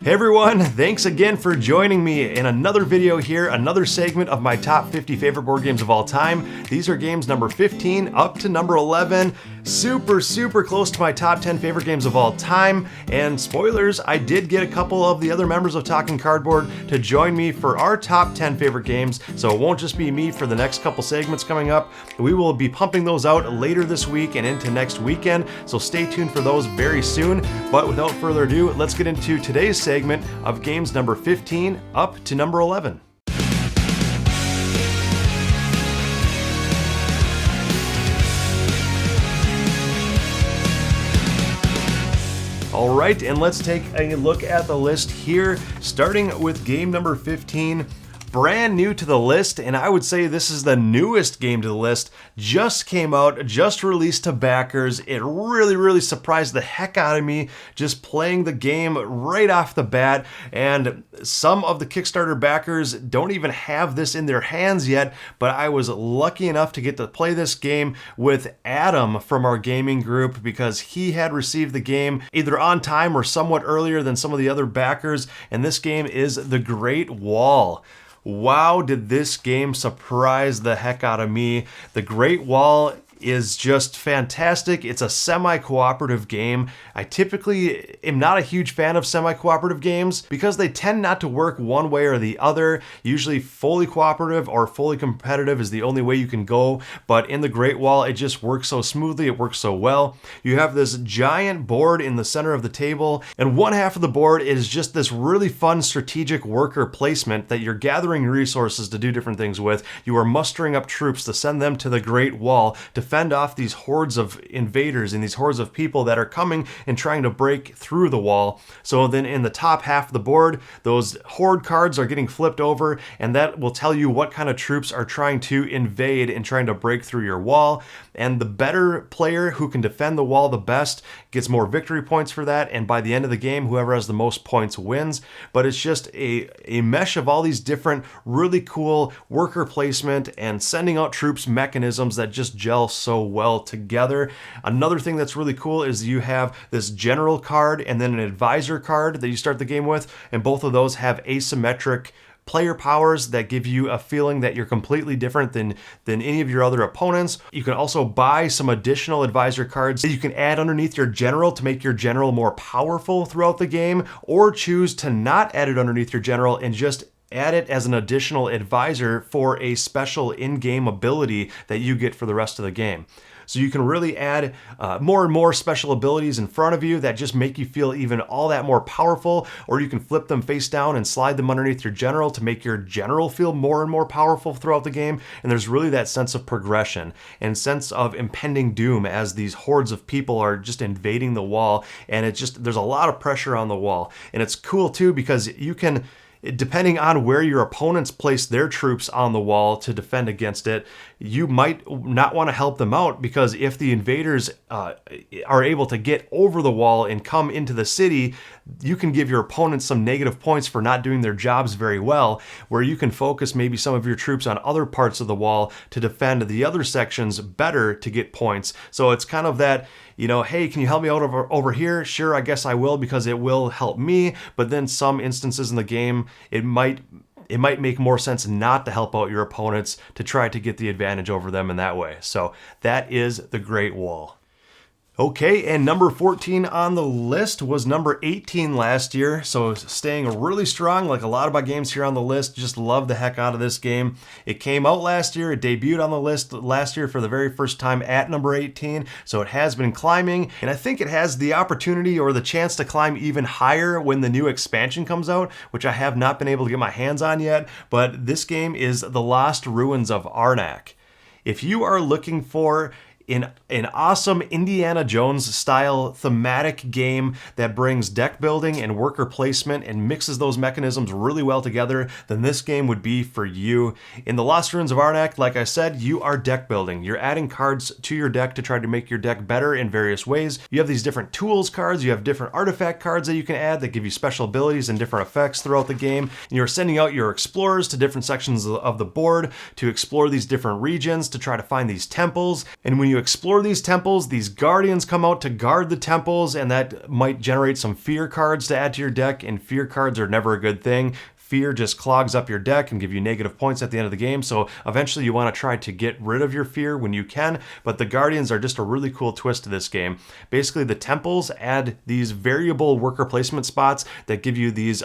Hey everyone, thanks again for joining me in another video here, another segment of my top 50 favorite board games of all time. These are games number 15 up to number 11. Super close to my top 10 favorite games of all time. And spoilers, I did get a couple of the other members of Talking Cardboard to join me for our top 10 favorite games. So it won't just be me for the next couple segments coming up. We will be pumping those out later this week and into next weekend. So stay tuned for those very soon. But without further ado, let's get into today's segment of games number 15 up to number 11. All right, and let's take a look at the list here, starting with game number 15. Brand new to the list, and I would say this is the newest game to the list. Just came out, just released to backers. It really surprised the heck out of me just playing the game right off the bat, and some of the Kickstarter backers don't even have this in their hands yet, but I was lucky enough to get to play this game with Adam from our gaming group because he had received the game either on time or somewhat earlier than some of the other backers, and this game is The Great Wall. Wow, did this game surprise the heck out of me. The Great Wall is just fantastic. It's a semi-cooperative game. I typically am not a huge fan of semi-cooperative games because they tend not to work one way or the other. Usually fully cooperative or fully competitive is the only way you can go, but in the Great Wall, it just works so smoothly, it works so well. You have this giant board in the center of the table, and one half of the board is just this really fun strategic worker placement that you're gathering resources to do different things with. You are mustering up troops to send them to the Great Wall to fend off these hordes of invaders and these hordes of people that are coming and trying to break through the wall. So then in the top half of the board, those horde cards are getting flipped over, and that will tell you what kind of troops are trying to invade and trying to break through your wall. And the better player who can defend the wall the best gets more victory points for that, and by the end of the game, whoever has the most points wins. But it's just a mesh of all these different really cool worker placement and sending out troops mechanisms that just gel so well together. Another thing that's really cool is you have this general card and then an advisor card that you start the game with, and both of those have asymmetric player powers that give you a feeling that you're completely different than any of your other opponents. You can also buy some additional advisor cards that you can add underneath your general to make your general more powerful throughout the game, or choose to not add it underneath your general and just add it as an additional advisor for a special in-game ability that you get for the rest of the game. So you can really add more and more special abilities in front of you that just make you feel even all that more powerful, or you can flip them face down and slide them underneath your general to make your general feel more and more powerful throughout the game. And there's really that sense of progression and sense of impending doom as these hordes of people are just invading the wall, and there's a lot of pressure on the wall. And it's cool too because you can, depending on where your opponents place their troops on the wall to defend against it, you might not want to help them out, because if the invaders are able to get over the wall and come into the city, you can give your opponents some negative points for not doing their jobs very well, where you can focus maybe some of your troops on other parts of the wall to defend the other sections better to get points. So it's kind of that, hey, can you help me out over here? Sure, I guess I will, because it will help me. But then some instances in the game, it might make more sense not to help out your opponents to try to get the advantage over them in that way. So that is The Great Wall. Okay, and number 14 on the list was number 18 last year, so staying really strong like a lot of my games here on the list. Just love the heck out of this game. It came out last year, it debuted on the list last year for the very first time at number 18, so it has been climbing, and I think it has the opportunity or the chance to climb even higher when the new expansion comes out, which I have not been able to get my hands on yet, but this game is The Lost Ruins of Arnak. If you are looking for an awesome Indiana Jones style thematic game that brings deck building and worker placement and mixes those mechanisms really well together, then this game would be for you. In The Lost Ruins of Arnak, like I said, you are deck building. You're adding cards to your deck to try to make your deck better in various ways. You have these different tools cards, you have different artifact cards that you can add that give you special abilities and different effects throughout the game. And you're sending out your explorers to different sections of the board to explore these different regions to try to find these temples. And when you you explore these temples, these guardians come out to guard the temples, and that might generate some fear cards to add to your deck, and fear cards are never a good thing. Fear just clogs up your deck and give you negative points at the end of the game, so eventually you want to try to get rid of your fear when you can, but the Guardians are just a really cool twist to this game. Basically, the temples add these variable worker placement spots that give you these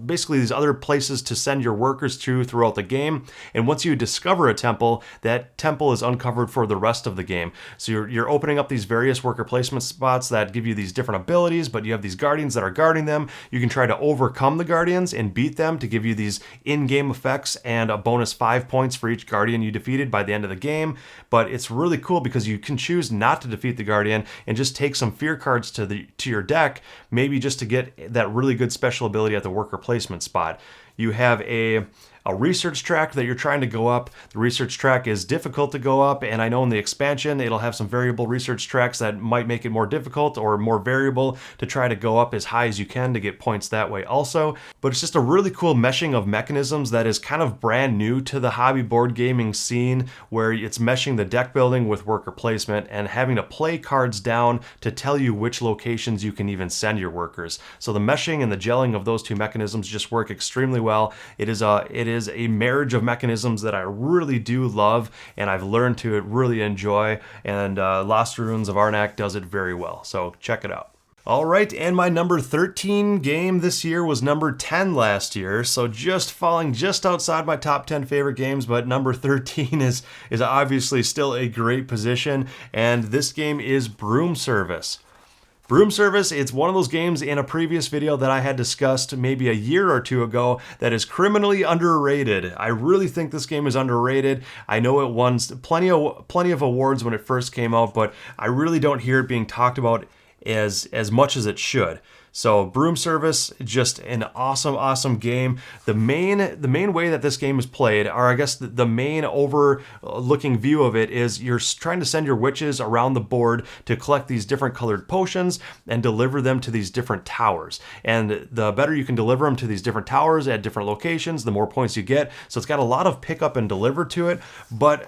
basically these other places to send your workers to throughout the game, and once you discover a temple, that temple is uncovered for the rest of the game. So you're opening up these various worker placement spots that give you these different abilities, but you have these Guardians that are guarding them. You can try to overcome the Guardians and beat them to give you these in-game effects and a bonus 5 points for each Guardian you defeated by the end of the game. But it's really cool because you can choose not to defeat the Guardian and just take some fear cards to your deck, maybe just to get that really good special ability at the worker placement spot. You have a research track that you're trying to go up. The research track is difficult to go up, and I know in the expansion it'll have some variable research tracks that might make it more difficult or more variable to try to go up as high as you can to get points that way also. But it's just a really cool meshing of mechanisms that is kind of brand new to the hobby board gaming scene, where it's meshing the deck building with worker placement and having to play cards down to tell you which locations you can even send your workers. So the meshing and the gelling of those two mechanisms just work extremely well. It is a marriage of mechanisms that I really do love, and I've learned to really enjoy, and Lost Ruins of Arnak does it very well, so check it out. All right, and my number 13 game this year was number 10 last year, so just falling just outside my top 10 favorite games, but number 13 is obviously still a great position, and this game is Broom Service. Broom Service, it's one of those games in a previous video that I had discussed maybe a year or two ago that is criminally underrated. I really think this game is underrated. I know it won plenty of awards when it first came out, but I really don't hear it being talked about as much as it should. So Broom Service, just an awesome game. The main way that this game is played, or I guess the main overlooking view of it, is you're trying to send your witches around the board to collect these different colored potions and deliver them to these different towers. And the better you can deliver them to these different towers at different locations, the more points you get. So it's got a lot of pick up and deliver to it, but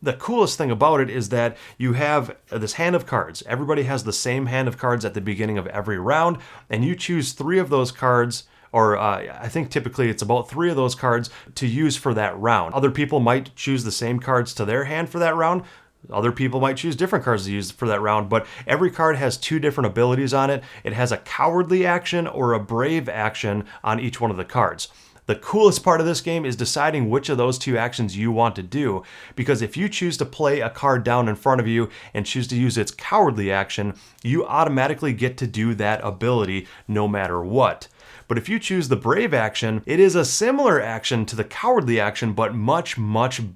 the coolest thing about it is that you have this hand of cards. Everybody has the same hand of cards at the beginning of every round, and you choose 3 of those cards, or I think typically it's about 3 of those cards to use for that round. Other people might choose the same cards to their hand for that round. Other people might choose different cards to use for that round, but every card has 2 different abilities on it. It has a cowardly action or a brave action on each one of the cards. The coolest part of this game is deciding which of those 2 actions you want to do, because if you choose to play a card down in front of you and choose to use its cowardly action, you automatically get to do that ability no matter what. But if you choose the brave action, it is a similar action to the cowardly action, but much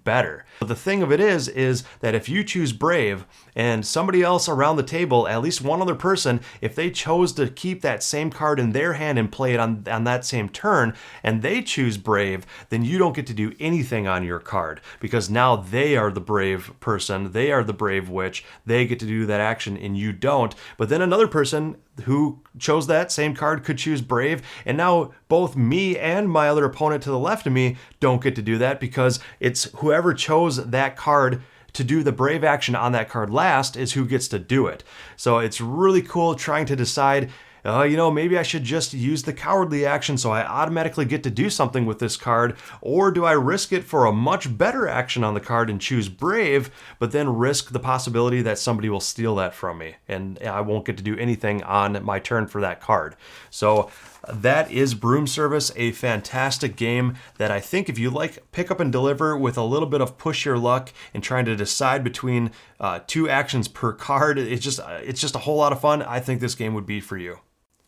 better. But the thing of it is that if you choose brave and somebody else around the table, at least one other person, if they chose to keep that same card in their hand and play it on that same turn, and they choose brave, then you don't get to do anything on your card, because now they are the brave person, they are the brave witch, they get to do that action and you don't. But then another person who chose that same card could choose brave, and now both me and my other opponent to the left of me don't get to do that, because it's whoever chose that card to do the brave action on that card last is who gets to do it. So it's really cool trying to decide, maybe I should just use the cowardly action so I automatically get to do something with this card, or do I risk it for a much better action on the card and choose brave, but then risk the possibility that somebody will steal that from me and I won't get to do anything on my turn for that card. So that is Broom Service, a fantastic game that I think if you like pick up and deliver with a little bit of push your luck and trying to decide between 2 actions per card, it's just a whole lot of fun. I think this game would be for you.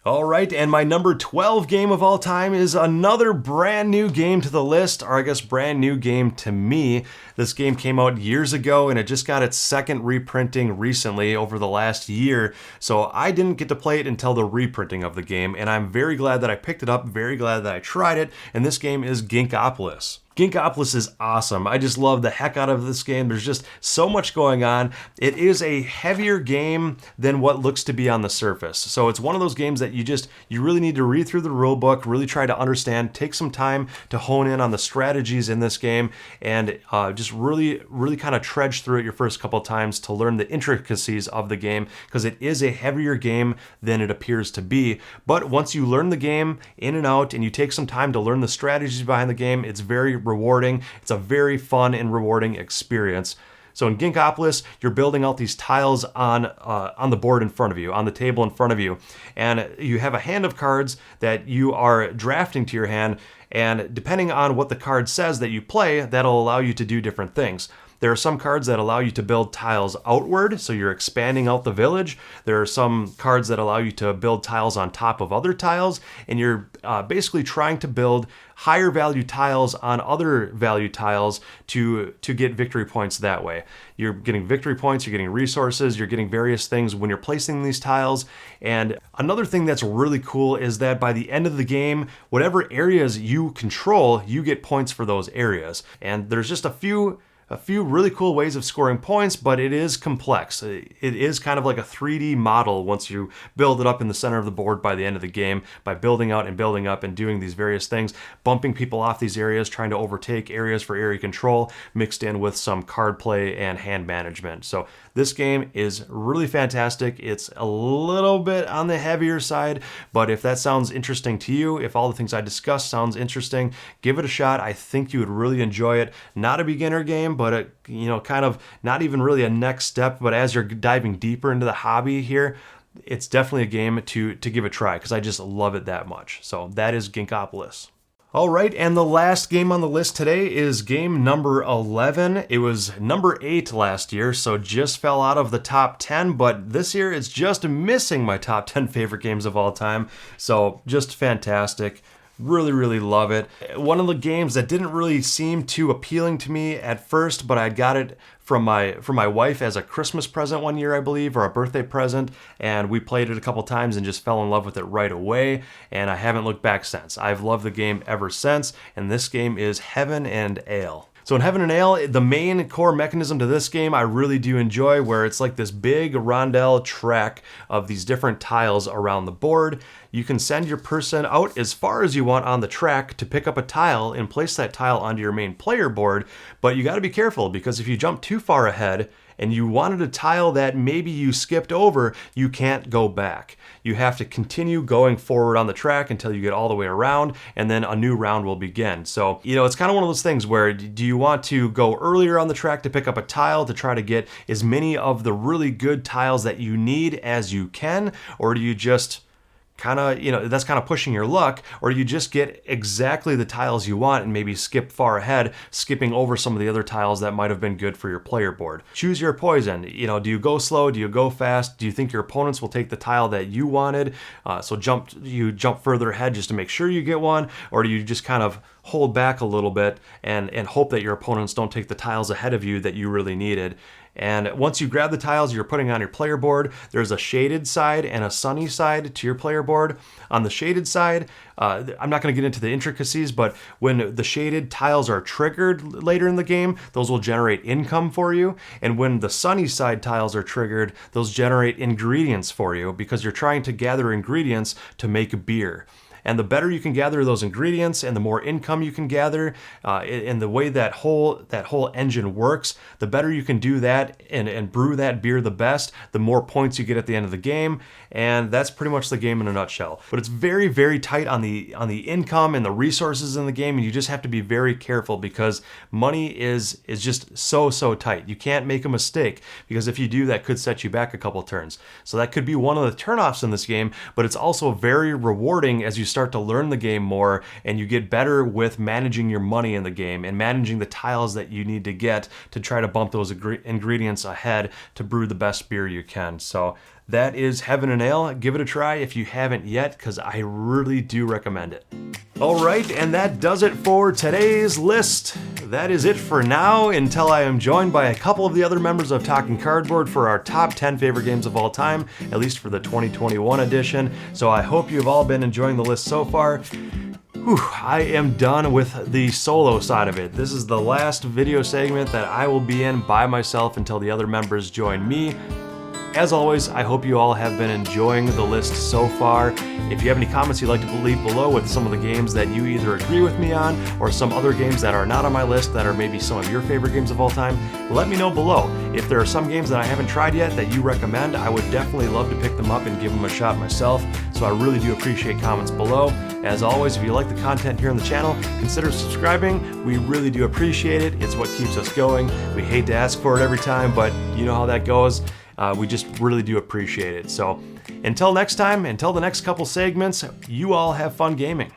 All right, and my number 12 game of all time is another brand new game to the list, or I guess brand new game to me. This game came out years ago and it just got its second reprinting recently over the last year, so I didn't get to play it until the reprinting of the game, and I'm very glad that I picked it up, very glad that I tried it, and this game is Ginkopolis. Ginkopolis is awesome. I just love the heck out of this game. There's just so much going on. It is a heavier game than what looks to be on the surface. So it's one of those games that you really need to read through the rule book, really try to understand, take some time to hone in on the strategies in this game, and just really kind of trudge through it your first couple times to learn the intricacies of the game, because it is a heavier game than it appears to be. But once you learn the game in and out and you take some time to learn the strategies behind the game, it's very rewarding. It's a very fun and rewarding experience. So in Ginkopolis, you're building out these tiles on the board in front of you, on the table in front of you, and you have a hand of cards that you are drafting to your hand, and depending on what the card says that you play, that'll allow you to do different things. There are some cards that allow you to build tiles outward, so you're expanding out the village. There are some cards that allow you to build tiles on top of other tiles, and you're basically trying to build higher value tiles on other value tiles to get victory points that way. You're getting victory points, you're getting resources, you're getting various things when you're placing these tiles. And another thing that's really cool is that by the end of the game, whatever areas you control, you get points for those areas. And there's just a few really cool ways of scoring points, but it is complex. It is kind of like a 3D model once you build it up in the center of the board by the end of the game, by building out and building up and doing these various things, bumping people off these areas, trying to overtake areas for area control, mixed in with some card play and hand management. So this game is really fantastic. It's a little bit on the heavier side, but if that sounds interesting to you, if all the things I discussed sounds interesting, give it a shot. I think you would really enjoy it. Not a beginner game, but kind of not even really a next step, but as you're diving deeper into the hobby here, it's definitely a game to give a try, because I just love it that much. So that is Ginkopolis. All right, and the last game on the list today is game number 11. It was number 8 last year, so just fell out of the top 10, but this year it's just missing my top 10 favorite games of all time. So just fantastic. Really love it. One of the games that didn't really seem too appealing to me at first, but I got it from my wife as a Christmas present one year, I believe, or a birthday present, and we played it a couple times and just fell in love with it right away, and I haven't looked back since. I've loved the game ever since, and this game is Heaven and Ale. So in Heaven and Ale, the main core mechanism to this game I really do enjoy, where it's like this big rondel track of these different tiles around the board. You can send your person out as far as you want on the track to pick up a tile and place that tile onto your main player board, but you got to be careful, because if you jump too far ahead and you wanted a tile that maybe you skipped over, you can't go back. You have to continue going forward on the track until you get all the way around, and then a new round will begin. So, it's kind of one of those things where, do you want to go earlier on the track to pick up a tile to try to get as many of the really good tiles that you need as you can, or do you just kind of, that's kind of pushing your luck, or you just get exactly the tiles you want and maybe skip far ahead, skipping over some of the other tiles that might have been good for your player board. Choose your poison. Do you go slow? Do you go fast? Do you think your opponents will take the tile that you wanted? So you jump further ahead just to make sure you get one, or do you just kind of hold back a little bit and hope that your opponents don't take the tiles ahead of you that you really needed? And once you grab the tiles you're putting on your player board, there's a shaded side and a sunny side to your player board. On the shaded side, I'm not going to get into the intricacies, but when the shaded tiles are triggered later in the game, those will generate income for you. And when the sunny side tiles are triggered, those generate ingredients for you, because you're trying to gather ingredients to make beer. And the better you can gather those ingredients and the more income you can gather, and the way that whole engine works, the better you can do that and brew that beer the best, the more points you get at the end of the game. And that's pretty much the game in a nutshell. But it's very tight on the income and the resources in the game, and you just have to be very careful, because money is just so tight. You can't make a mistake, because if you do, that could set you back a couple turns. So that could be one of the turnoffs in this game, but it's also very rewarding as you start to learn the game more and you get better with managing your money in the game and managing the tiles that you need to get to try to bump those ingredients ahead to brew the best beer you can. So that is Heaven and Ale. Give it a try if you haven't yet, because I really do recommend it. All right, and that does it for today's list. That is it for now, until I am joined by a couple of the other members of Talking Cardboard for our top 10 favorite games of all time, at least for the 2021 edition. So I hope you've all been enjoying the list so far. Whew, I am done with the solo side of it. This is the last video segment that I will be in by myself until the other members join me. As always, I hope you all have been enjoying the list so far. If you have any comments you'd like to leave below with some of the games that you either agree with me on or some other games that are not on my list that are maybe some of your favorite games of all time, let me know below. If there are some games that I haven't tried yet that you recommend, I would definitely love to pick them up and give them a shot myself. So I really do appreciate comments below. As always, if you like the content here on the channel, consider subscribing. We really do appreciate it. It's what keeps us going. We hate to ask for it every time, but you know how that goes. We just really do appreciate it. So until next time, until the next couple segments, you all have fun gaming.